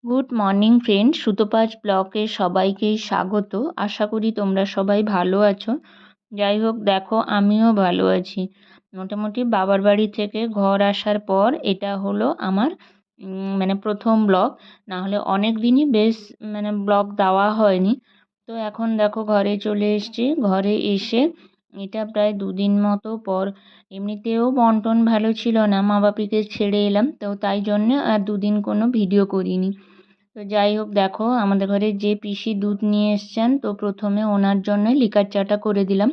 Good morning friend, সুতোপাজ ব্লকে সবাইকে স্বাগত। আশা করি তোমরা সবাই ভালো আছো। যাই হোক, দেখো আমিও ভালো আছি। মোটামুটি বাবার বাড়ি থেকে ঘর আসার পর এটা হলো আমার মানে প্রথম ব্লগ। না হলে অনেক দিনই বেশ ব্লগ দেওয়া হয়নি। তো এখন দেখো ঘরে চলে এসেছি। ঘরে এসে এটা প্রায় দুদিন মতো পর। এমনিতেও মন টন ভালো ছিল না, মা বাপিকে ছেড়ে এলাম, তো তাই জন্য আর দুদিন কোনো ভিডিও করিনি। তো যাই হোক, দেখো আমাদের ঘরে যে পিসি দুধ নিয়ে এসছেন, তো প্রথমে ওনার জন্য লিকার চাটা করে দিলাম।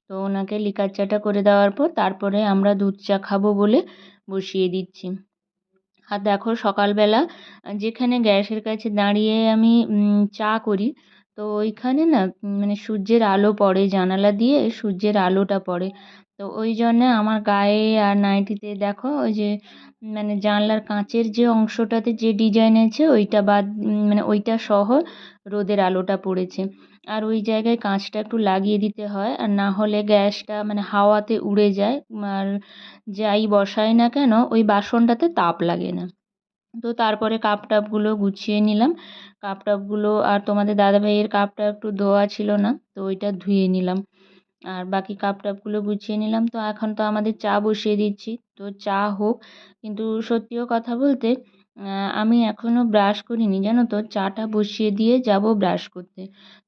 তো ওনাকে লিকার চাটা করে দেওয়ার পর তারপরে আমরা দুধ চা খাবো বলে বসিয়ে দিচ্ছি। আর দেখো সকালবেলা যেখানে গ্যাসের কাছে দাঁড়িয়ে আমি চা করি, তো ওইখানে না সূর্যের আলো পড়ে, জানালা দিয়ে সূর্যের আলোটা পড়ে। তো ওই জন্যে আমার গায়ে আর নাইটিতে দেখো ওই যে জানলার কাঁচের যে অংশটাতে যে ডিজাইন আছে ওইটা বাদ ওইটা সহ রোদের আলোটা পড়েছে। আর ওই জায়গায় কাঁচটা একটু লাগিয়ে দিতে হয়, আর না হলে গ্যাসটা হাওয়াতে উড়ে যায়। আর যাই বসাই না কেন ওই বাসনটাতে তাপ লাগে না। তো তারপরে কাপ টাপগুলো গুছিয়ে নিলাম। কাপ টাপগুলো আর তোমাদের দাদাভাইয়ের কাপটা একটু ধোয়া ছিল না, তো ওইটা ধুয়ে নিলাম। আর বাকি কাপ টাপগুলো গুছিয়ে নিলাম। তো এখন তো আমাদের চা বসিয়ে দিচ্ছি, তো চা হোক। কিন্তু সত্যিও কথা বলতে আমি এখনও ব্রাশ করিনি, জানো তো। চাটা বসিয়ে দিয়ে যাব ব্রাশ করতে।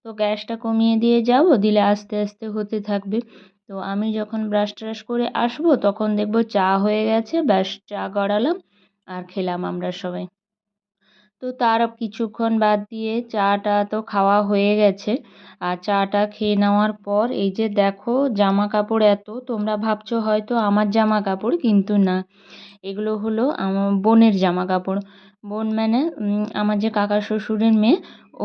তো গ্যাসটা কমিয়ে দিয়ে যাব, দিলে আস্তে আস্তে হতে থাকবে। তো আমি যখন ব্রাশ ট্রাশ করে আসবো তখন দেখবো চা হয়ে গেছে, ব্যাস চা গড়ালাম আর খেলাম আমরা সবাই। তো তার কিছুক্ষণ বাদ দিয়ে চাটা তো খাওয়া হয়ে গেছে। আর চাটা খেয়ে নেওয়ার পর এই যে দেখো জামা কাপড় এত, তোমরা ভাবছো হয়তো আমার জামা কাপড়, কিন্তু না, এগুলো হলো আমার বোনের জামা কাপড়। বোন আমার যে কাকা শ্বশুরের মেয়ে,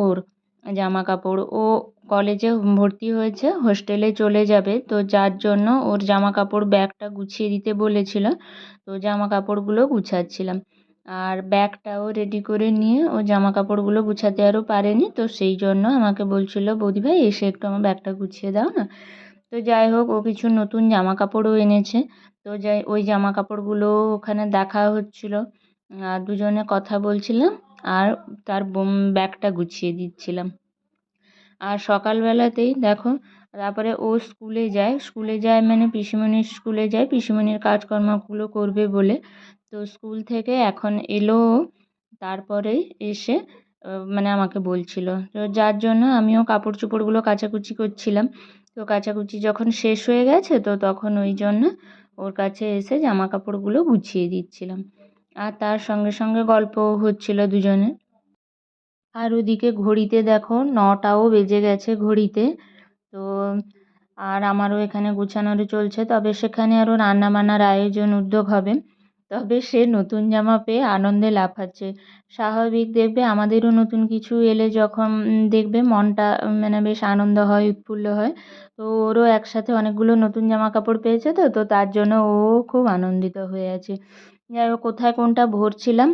ওর জামা কাপড়। ও কলেজে ভর্তি হয়েছে, হোস্টেলে চলে যাবে, তো যার জন্য ওর জামা কাপড় ব্যাগটা গুছিয়ে দিতে বলেছিল। তো জামা কাপড়গুলো গুছাচ্ছিলাম। আর ব্যাগটাও রেডি করে নিয়ে ও জামা কাপড়গুলো গুছাতে আরও পারেনি, তো সেই জন্য আমাকে বলছিল, বৌদিভাই এসে একটু আমার ব্যাগটা গুছিয়ে দাও না। তো যাই হোক, ও কিছু নতুন জামা কাপড়ও এনেছে। তো যাই ওই জামা কাপড়গুলো ওখানে দেখা হচ্ছিল, আর দুজনে কথা বলছিলাম, আর তার ব্যাগটা গুছিয়ে দিচ্ছিলাম। আর সকালবেলাতেই দেখো, তারপরে ও স্কুলে যায় পিসিমণির স্কুলে যায়, পিসিমণির কাজকর্মগুলো করবে বলে। তো স্কুল থেকে এখন এলো ও, তারপরে এসে আমাকে বলছিল, তো যার জন্য আমিও কাপড় চোপড়গুলো কাচাকুচি করছিলাম। তো কাচাকুচি যখন শেষ হয়ে গেছে, তো তখন ওই জন্য ওর কাছে এসে জামা কাপড়গুলো গুছিয়ে দিচ্ছিলাম। আর তার সঙ্গে সঙ্গে গল্পও হচ্ছিল দুজনে। আর ওদিকে ঘড়িতে দেখো 9টাও বেজে গেছে ঘড়িতে। তো আর আমারও এখানে গুছানোর চলছে, তবে সেখানে আরও রান্নাবান্নার আয়োজন উদ্যোগ হবে। তবে সে নতুন জামা পেয়ে আনন্দে লাফাচ্ছে। স্বাভাবিক, দেখবে আমাদেরও নতুন কিছু এলে যখন দেখবে মনটা বেশ আনন্দ হয়, উৎফুল্ল হয়। তো ওরও একসাথে অনেকগুলো নতুন জামা কাপড় পেয়েছে, তো তো তার জন্য ও খুব আনন্দিত হয়ে আছে। যাই হোক, কোথায় কোনটা ভরছিলাম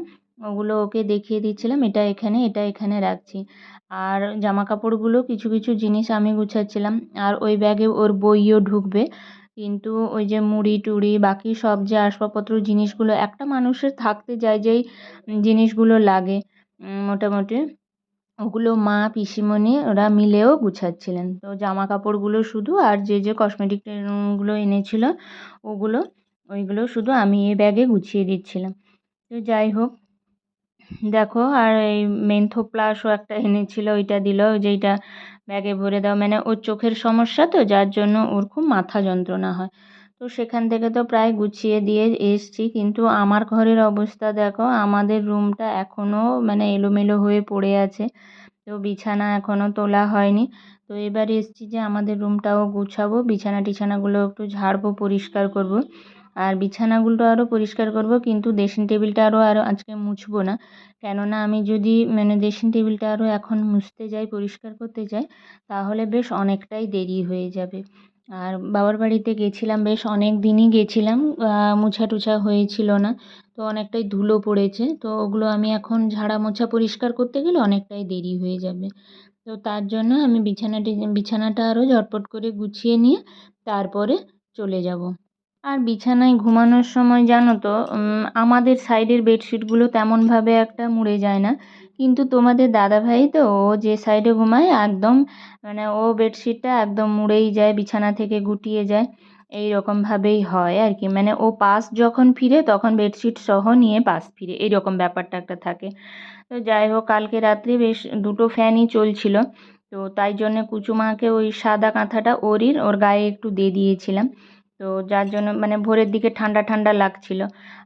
ওগুলো ওকে দেখিয়ে দিচ্ছিলাম, এটা এখানে, এটা এখানে রাখছি। আর জামা কাপড়গুলো কিছু কিছু জিনিস আমি গুছাচ্ছিলাম। আর ওই ব্যাগে ওর বইও ঢুকবে। কিন্তু ওই যে মুড়ি টুড়ি বাকি সব যে আসবাবপত্র জিনিসগুলো একটা মানুষের থাকতে যায় যেই জিনিসগুলো লাগে, মোটামুটি ওগুলো মা পিসিমণি ওরা মিলেও গুছাচ্ছিলেন। তো জামা কাপড়গুলো শুধু, আর যে যে কসমেটিক গুলো এনেছিল ওগুলো, ওইগুলো শুধু আমি এই ব্যাগে গুছিয়ে দিচ্ছিলাম। তো যাই হোক, দেখো, আর এই মেন্থো প্লাসও একটা এনেছিল, ওইটা দিল, যেইটা ব্যাগে ভরে দাও, ওর চোখের সমস্যা, তো যার জন্য ওর খুব মাথা যন্ত্রণা হয়। তো সেখান থেকে তো প্রায় গুছিয়ে দিয়ে এসছি, কিন্তু আমার ঘরের অবস্থা দেখো, আমাদের রুমটা এখনও এলোমেলো হয়ে পড়ে আছে। তো বিছানা এখনও তোলা হয়নি। তো এবার এসছি যে আমাদের রুমটাও গুছাবো, বিছানা টিছানাগুলো একটু ঝাড়বো, পরিষ্কার করব। আর বিছানাগুলো আরও পরিষ্কার করব, কিন্তু ড্রেসিং টেবিলটা আরও আজকে মুছবো না। কেননা আমি যদি ড্রেসিং টেবিলটা আরও এখন মুছতে যাই, পরিষ্কার করতে যাই, তাহলে বেশ অনেকটাই দেরি হয়ে যাবে। আর বাবার বাড়িতে গেছিলাম, বেশ অনেক দিনই গেছিলাম, মোছা টুছা হয়েছিল না। তো অনেকটাই ধুলো পড়েছে, তো ওগুলো আমি এখন ঝাড়া মোছা পরিষ্কার করতে গেলে অনেকটাই দেরি হয়ে যাবে। তো তার জন্য আমি বিছানাটা আরও ঝটপট করে গুছিয়ে নিয়ে তারপরে চলে যাব। আর বিছানায় ঘুমানোর সময় জানো তো, আমাদের সাইডের বেডশিটগুলো তেমনভাবে একটা মুড়ে যায় না, কিন্তু তোমাদের দাদাভাই তো ও যে সাইডে ঘুমায় একদম মানে ও বেডশিটটা একদম মুড়েই যায়, বিছানা থেকে গুটিয়ে যায়, এই রকমভাবেই হয় আর কি। মানে ও পাশ যখন ফিরে তখন বেডশিট সহ নিয়ে পাশ ফিরে, এইরকম ব্যাপারটা একটা থাকে। তো যাই হোক, কালকে রাত্রে বেশ দুটো ফ্যানই চলছিল, তো তাই জন্য কুচুমাকে ওই সাদা কাঁথাটা ওর গায়ে একটু দিয়ে দিয়েছিলাম। তো যার জন্য মানে ভোরের দিকে ঠান্ডা ঠান্ডা লাগছিল।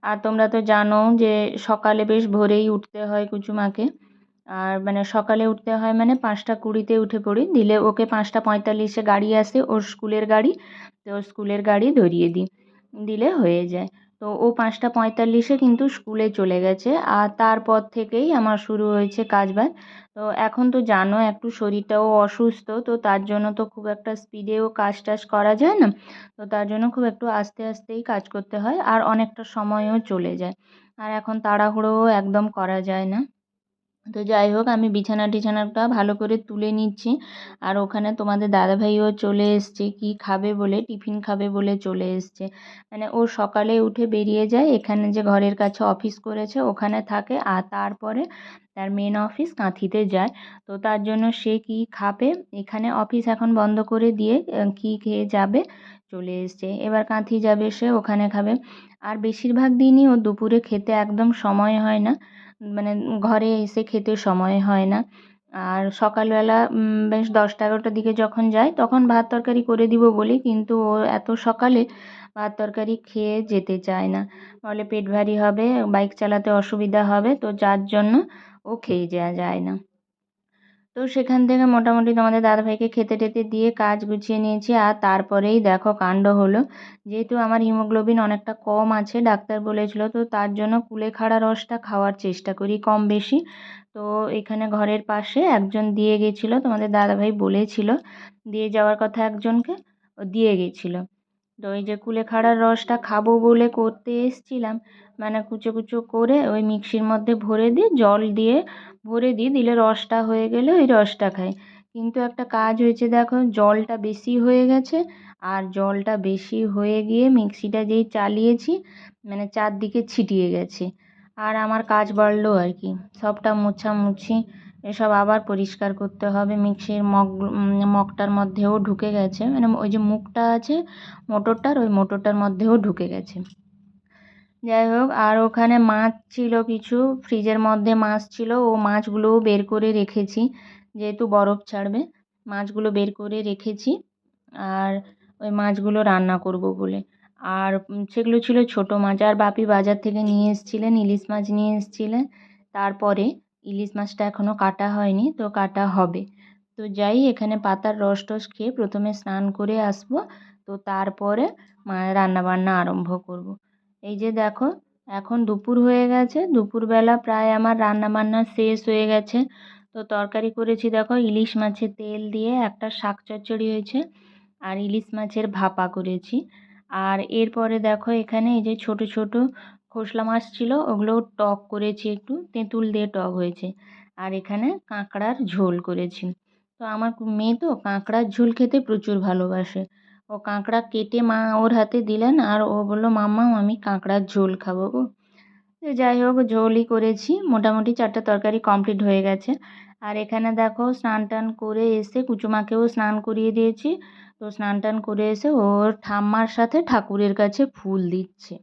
আর তোমরা তো জানো যে সকালে বেশ ভোরেই উঠতে হয় কুচুমাকে। আর মানে সকালে উঠতে হয় মানে 5টা 20-তে উঠে পড়ি, দিলে ওকে 5টা 45-এ গাড়ি আসে, ওর স্কুলের গাড়ি। তো ওর স্কুলের গাড়ি ধরিয়ে দিই, দিলে হয়ে যায়। তো ও 5টা 45-এ কিন্তু স্কুলে চলে গেছে, আর তারপর থেকেই আমার শুরু হয়েছে কাজবাজ। তো এখন তো জানো একটু শরীরটাও অসুস্থ, তো তার জন্য তো খুব একটা স্পিডেও কাজ টাজ করা যায় না। তো তার জন্য খুব একটু আস্তে আস্তেই কাজ করতে হয়, আর অনেকটা সময়ও চলে যায়। আর এখন তাড়াহুড়োও একদম করা যায় না। তো যাই হোক, আমি বিছানা টিছানাটা ভালো করে তুলে নিচ্ছি। আর ওখানে তোমাদের দাদাভাইও চলে এসছে, কি খাবে বলে, টিফিন খাবে বলে চলে এসছে। মানে ও সকালে উঠে বেরিয়ে যায়, এখানে যে ঘরের কাছে অফিস করেছে ওখানে থাকে, আর তারপরে তার মেন অফিস কাঁথিতে যায়। তো তার জন্য সে কি খাবে, এখানে অফিস এখন বন্ধ করে দিয়ে কি খেয়ে যাবে, চলে এসছে। এবার কাঁথি যাবে সে, ওখানে খাবে। আর বেশিরভাগ দিনই ও দুপুরে খেতে একদম সময় হয় না, মানে ঘরে এসে খেতে সময় হয় না। আর সকালবেলা বেশ 10টা 11টার দিকে যখন যায় তখন ভাত তরকারি করে দিব বলি, কিন্তু ও এত সকালে ভাত তরকারি খেয়ে যেতে চায় না, বলে পেট ভারী হবে, বাইক চালাতে অসুবিধা হবে, তো যার জন্য ও খেয়ে যাওয়া যায় না। তো সেখান থেকে মোটামুটি তোমাদের দাদাভাইকে খেতে টেতে দিয়ে কাজ গুছিয়ে নিয়েছি। আর তারপরেই দেখো কাণ্ড হলো, যেহেতু আমার হিমোগ্লোবিন অনেকটা কম আছে, ডাক্তার বলেছিল, তো তার জন্য কুলেখাড়া রসটা খাওয়ার চেষ্টা করি কম বেশি। তো এখানে ঘরের পাশে একজন দিয়ে গেছিলো, তোমাদের দাদাভাই বলেছিল দিয়ে যাওয়ার কথা একজনকে, ও দিয়ে গেছিলো। তো ওই যে কুলেখাড়ার রসটা খাবো বলে করতে এসছিলাম, মানে কুচো কুচো করে ওই মিক্সির মধ্যে ভরে দিই, জল দিয়ে ভরে দিই, দিলে রসটা হয়ে গেলে ওই রসটা খাই। কিন্তু একটা কাজ হয়েছে দেখো, জলটা বেশি হয়ে গেছে, আর জলটা বেশি হয়ে গিয়ে মিক্সিটা যেই চালিয়েছি মানে চারদিকে ছিটিয়ে গেছে। আর আমার কাজ বাড়লো আর কি, সবটা মোছামুছি এসব আবার পরিষ্কার করতে হবে। মিক্সির মগটার মধ্যেও ঢুকে গেছে, মানে ওই যে মুখটা আছে মোটরটার, ওই মোটরটার মধ্যেও ঢুকে গেছে। যাই হোক, আর ওখানে মাছ ছিল কিছু, ফ্রিজের মধ্যে মাছ ছিল, ও মাছগুলোও বের করে রেখেছি, যেহেতু বরফ ছাড়বে মাছগুলো বের করে রেখেছি। আর ওই মাছগুলো রান্না করব বলে। আর সেগুলো ছিল ছোট মাছ, আর বাপি বাজার থেকে নিয়ে এসেছিলেন, ইলিশ মাছ নিয়ে এসেছিলেন। তারপরে ইলিশ মাছটা এখনও কাটা হয়নি, তো কাটা হবে। তো যাই, এখানে পাতার রস টস খেয়ে প্রথমে স্নান করে আসবো, তো তারপরে রান্না বান্না আরম্ভ করব। এই যে দেখো, এখন দুপুর হয়ে গেছে, দুপুরবেলা প্রায় আমার রান্না বান্না শেষ হয়ে গেছে। তো তরকারি করেছি দেখো, ইলিশ মাছের তেল দিয়ে একটা শাক চচ্চড়ি হয়েছে, আর ইলিশ মাছের ভাপা করেছি। আর এরপরে দেখো এখানে এই যে ছোট ছোট খোসলা মাছ ছিল, ওগুলো টক করেছি, একটু তেঁতুল দিয়ে টক হয়েছে। আর এখানে কাঁকড়ার ঝোল করেছি। তো আমার মেয়ে তো কাঁকড়ার ঝোল খেতে প্রচুর ভালোবাসে, ও কাঁকড়া কেটে মা ওর হাতে দিলেন, আর ও বললো মাম্মা আমি কাঁকড়ার ঝোল খাবো গো। তো যাই হোক, ঝোলই করেছি, মোটামুটি 4টা তরকারি কমপ্লিট হয়ে গেছে। আর এখানে দেখো স্নান টান করে এসে কুচুমাকেও স্নান করিয়ে দিয়েছি। তো স্নান টান করে এসে ওর ঠাম্মার সাথে ঠাকুরের কাছে ফুল দিচ্ছে।